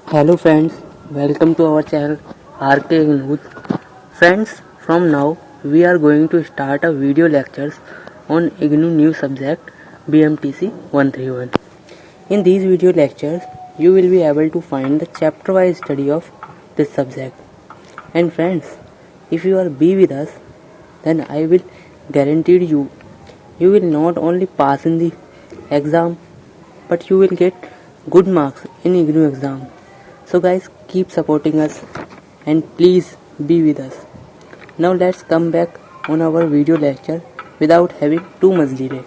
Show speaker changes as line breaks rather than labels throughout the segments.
Hello friends, welcome to our channel RK Ignoot. Friends, from now we are going to start a video lectures on IGNOU new subject BMTC 131. In these video lectures, you will be able to find the chapter wise study of this subject. And friends, if you are be with us, then I will guarantee you will not only pass in the exam, but you will get good marks in IGNOU exam. So guys, keep supporting us and please be with us. Now let's come back on our video lecture without having too much delay.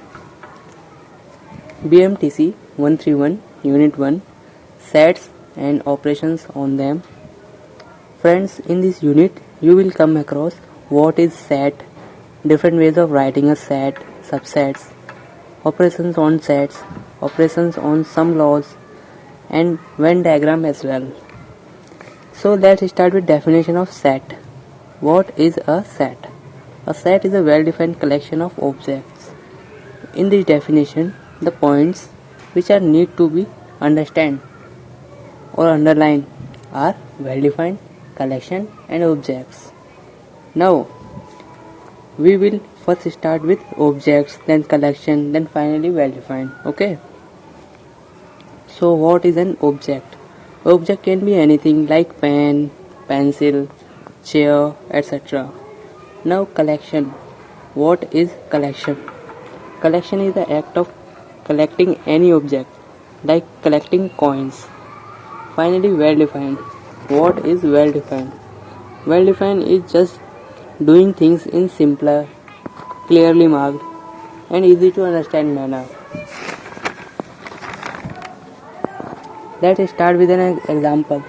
BMTC 131 Unit 1 Sets and operations on them. Friends, in this unit you will come across what is set, different ways of writing a set, subsets, operations on sets, operations on sum laws, and Venn diagram as well. So let's start with definition of set. What is a set? A set is a well-defined collection of objects. In this definition, the points which are need to be understand or underlined are well-defined collection and objects. Now we will first start with objects, then collection, then finally well-defined. Okay. So what is an object? Object can be anything like pen, pencil, chair, etc. Now collection. What is collection? Collection is the act of collecting any object, like collecting coins. Finally, well-defined. What is well-defined? Well-defined is just doing things in simpler, clearly marked, and easy to understand manner. Let's start with an example.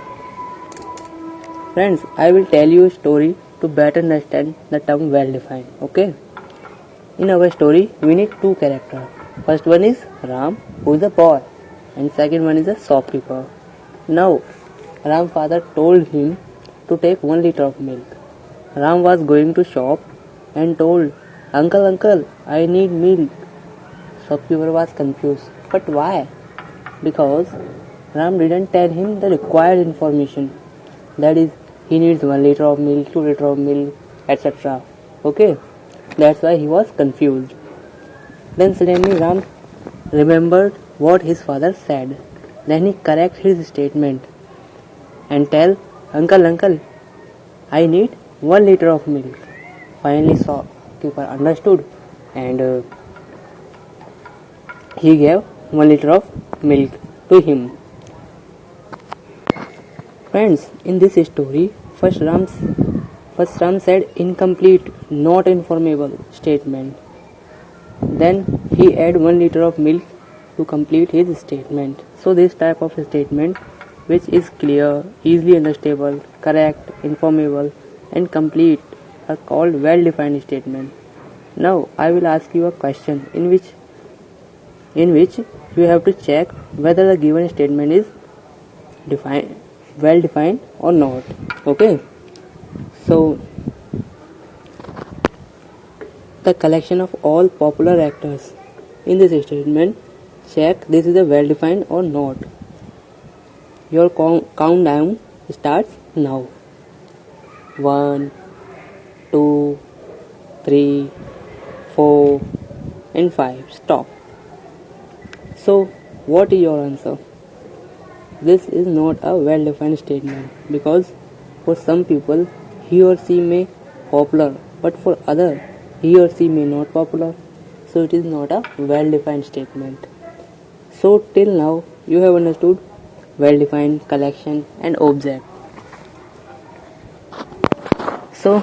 Friends, I will tell you a story to better understand the term well-defined. Okay? In our story, we need two characters. First one is Ram, who is a boy, and second one is a shopkeeper. Now, Ram's father told him to take 1 liter of milk. Ram was going to shop and told, Uncle, I need milk. Shopkeeper was confused. But why? Because Ram didn't tell him the required information. That is, he needs 1 liter of milk, 2 liter of milk, etc. Okay? That's why he was confused. Then suddenly Ram remembered what his father said. Then he corrected his statement and tell, Uncle, I need 1 liter of milk. Finally shopkeeper understood and he gave 1 liter of milk to him. Friends, in this story, first Ram said incomplete, not informable statement. Then he add 1 liter of milk to complete his statement. So this type of statement, which is clear, easily understandable, correct, informable, and complete, are called well-defined statement. Now I will ask you a question in which you have to check whether the given statement is well defined or not. Okay, so the collection of all popular actors in this statement, check this is a well defined or not. Your countdown starts now. 1, 2, 3, 4 and 5. Stop. So what is your answer? This is not a well-defined statement because for some people he or she may popular, but for other he or she may not popular. So it is not a well-defined statement. So till now you have understood well-defined, collection and object. So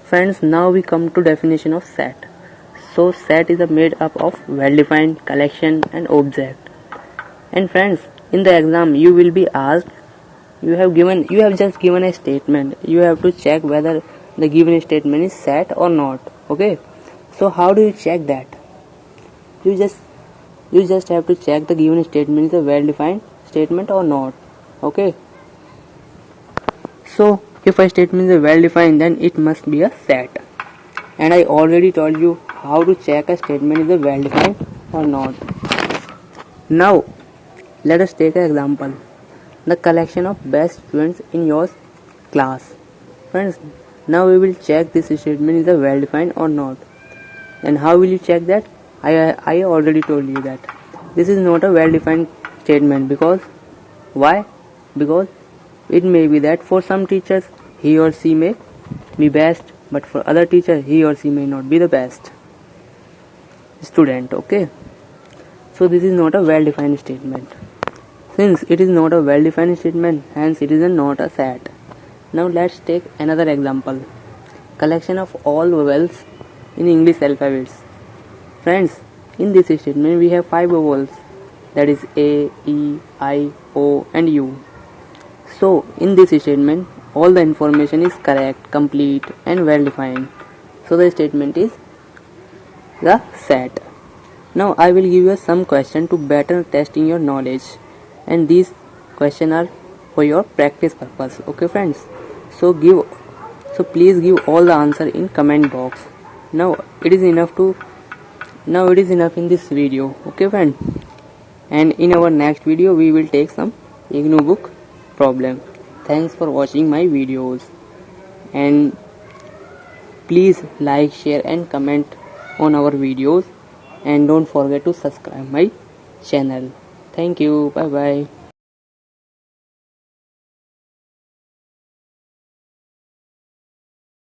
friends, now we come to definition of set. So set is made up of well-defined, collection and object. And friends, in the exam you will be asked, you have just given a statement, you have to check whether the given statement is set or not. Okay, so how do you check that? You just have to check the given statement is a well defined statement or not. Okay, so if a statement is well defined, then it must be a set, and I already told you how to check a statement is a well defined or not. Now let us take an example. the collection of best students in your class. Friends, now we will check this statement is a well defined or not. And how will you check that? I already told you that this is not a well defined statement. Because why? Because it may be that for some teachers he or she may be best, but for other teacher he or she may not be the best student. Okay, so this is not a well defined statement. Since it is not a well defined statement, hence it is not a set. Now let's take another example. Collection of all vowels in English alphabets. Friends, in this statement we have 5 vowels, that is A, E, I, O and U. So in this statement all the information is correct, complete and well defined. So the statement is the set. Now I will give you some question to better testing your knowledge, and these questions are for your practice purpose. Okay friends, so please give all the answer in comment box. Now it is enough in this video. Okay friend, and in our next video we will take some IGNOU book problem. Thanks for watching my videos, and please like, share and comment on our videos, and don't forget to subscribe my channel. Thank you. Bye bye.